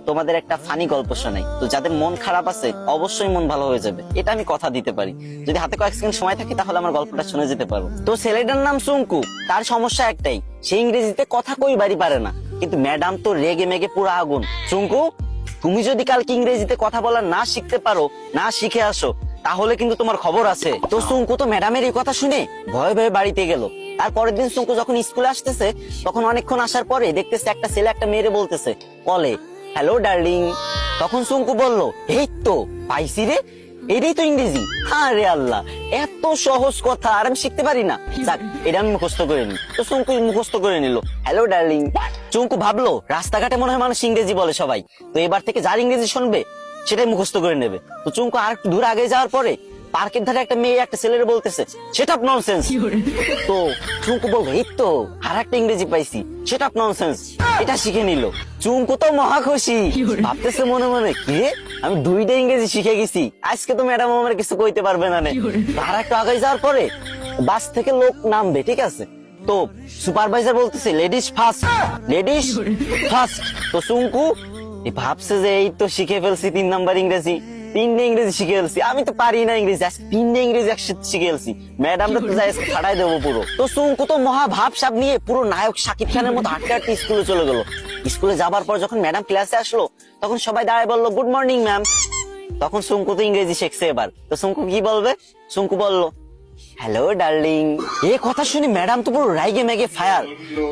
তোমাদের একটা ফানি গল্প শোনাই। তো যাদের মন খারাপ আছে অবশ্যই মন ভালো হয়ে যাবে, এটা আমি কথা দিতে পারি। যদি হাতে কয়েক সেকেন্ড সময় থাকে তাহলে আমার গল্পটা শুনে যেতে পারো। তো ছেলেটার নাম সুঙ্কু। তার সমস্যা একটাই, সে ইংরেজিতে কথা কইবারই পারে না। কিন্তু ম্যাডাম তো রেগে মেগে পুরো আগুন। সুঙ্কু, তুমি যদি কালকে ইংরেজিতে কথা বলা না শিখতে পারো, না শিখে আসো, তাহলে কিন্তু তোমার খবর আছে। তো সুঙ্কু তো ম্যাডামের এই কথা শুনে ভয়ে ভয়ে বাড়িতে গেল। তারপরের দিন সুঙ্কু যখন স্কুলে আসতেছে, তখন অনেকক্ষণ আসার পরে দেখতেছে একটা ছেলে একটা মেয়েরে বলতেছে কলে, হ্যালো ডার্লিং। তখন সুঙ্কু বলল, এই তো পাইছি রে, এটাই তো ইংরেজি। আরে আল্লাহ, এত সহজ কথা আর আমি শিখতে পারি না। যাক, এটা আমি মুখস্থ করে নি। তো সুঙ্কু মুখস্থ করে নিল, হ্যালো ডার্লিং। চুঙ্কু ভাবলো রাস্তাঘাটে মনে হয় মানুষ ইংরেজি বলে সবাই, তো এবার থেকে যার ইংরেজি শুনবে সেটাই মুখস্থ করে নেবে। তো চুঙ্কু আর একটু দূর আগে যাওয়ার পরে পার্কের ধারে একটা মেয়ে একটা ছেলের বলতেছে, সেটা ননসেন্স। তো চুঙ্কু বলবো, এই তো আর একটা ইংরেজি পাইছি, সেটা ননসেন্স। এটা শিখে নিল। চুঙ্কু তো মহা খুশি, ভাবতেছে মনে মনে, কি রে, আমি দুইটা ইংরেজি শিখে গেছি, আজকে তো ম্যাডাম আমার কিছু কইতে পারবে না। আর একটু আগে যাওয়ার পরে বাস থেকে লোক নামবে, ঠিক আছে, তো সুপারভাইজার বলতেছে লেডিস ফার্স্ট, লেডিস ফার্স্ট। তো চুঙ্কু ভাবছে যে এই তো শিখে ফেলছি 3 নাম্বার ইংরেজি, 3টে ইংরেজি শিখে ফেলছি, আমি তো পারি না ইংরেজি, আজকে 3টে ইংরেজি একসাথে শিখে ফেলছি, ম্যাডামরা তো যাই ফাটাই দেবো পুরো। তো চুঙ্কু তো মহা ভাবসাব নিয়ে পুরো নায়ক শাকিব খানের মতো হাঁটতে হাঁটতে স্কুলে চলে গেল। স্কুলে যাবার পর যখন ম্যাডাম ক্লাসে আসলো, তখন সবাই দাঁড়ায় বললো, গুড মর্নিং ম্যাম। তখন চুঙ্কু তো ইংরেজি শিখছে এবার। তো চুঙ্কু কি বলবে? চুঙ্কু বললো, হ্যালো ডার্লিং। এই কথা শুনে ম্যাডাম তো পুরো রাইগে মেগে ফায়ার।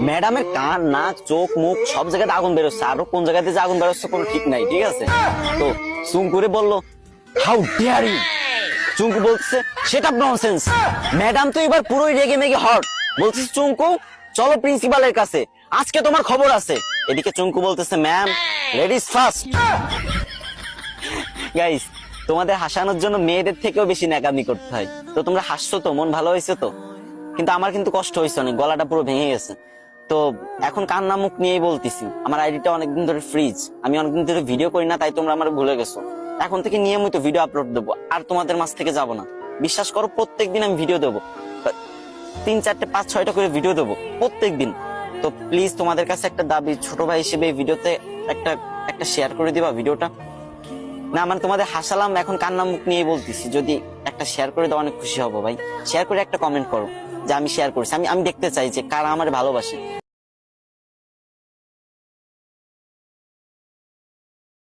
ম্যাডামের কান, নাক, চোখ, মুখ সব জায়গাতে আগুন বেরোচ্ছে, আরো কোন জায়গাতে যে আগুন বেরোচ্ছে কোনো ঠিক নাই, ঠিক আছে। তো চুঙ্কুরে বললো, হাউ ডেয়ার ইউ। চুঙ্কু বলছে, সেটা ননসেন্স। ম্যাডাম তো এবার পুরোই রেগে মেগে হট, বলছে, চুঙ্কু চলো প্রিন্সিপালের কাছে, আজকে তোমার খবর আছে। এদিকে চুঙ্কু বলতেছে, ম্যাম লেডিস ফার্স্ট। গাইস, তোমাদের হাসানোর জন্য মেয়েদের থেকেও বেশি ন্যাকামি করতে হয়। তো তোমরা হাসছো তো, মন ভালো হয়েছে তো, কিন্তু আমার কিন্তু কষ্ট হয়েছে অনেক, গলাটা পুরো ভেঙে গেছে। তো এখন কান্না মুখ নিয়েই বলতেছি, আমার আইডিটা অনেকদিন ধরে ফ্রিজ, আমি অনেকদিন ধরে ভিডিও করি না, তাই তোমরা আমার ভুলে গেছো। এখন থেকে নিয়মিত ভিডিও আপলোড দেবো, আর তোমাদের মাঝ থেকে যাব না। বিশ্বাস করো, প্রত্যেকদিন আমি ভিডিও দেবো, 3, 4, 5, 6টা করে ভিডিও দেবো প্রত্যেকদিন। তো প্লিজ তোমাদের কাছে একটা দাবি, ছোট ভাই হিসেবে এই ভিডিওতে একটা শেয়ার করে দিবা ভিডিওটা। না মানে তোমাদের হাসালাম, এখন কান্না মুখ নিয়ে বলতেছি, যদি একটা শেয়ার করে দাও অনেক খুশি হবো ভাই। শেয়ার করে একটা কমেন্ট করো যে আমি শেয়ার করছি, আমি দেখতে চাই যে কারা আমার ভালোবাসে।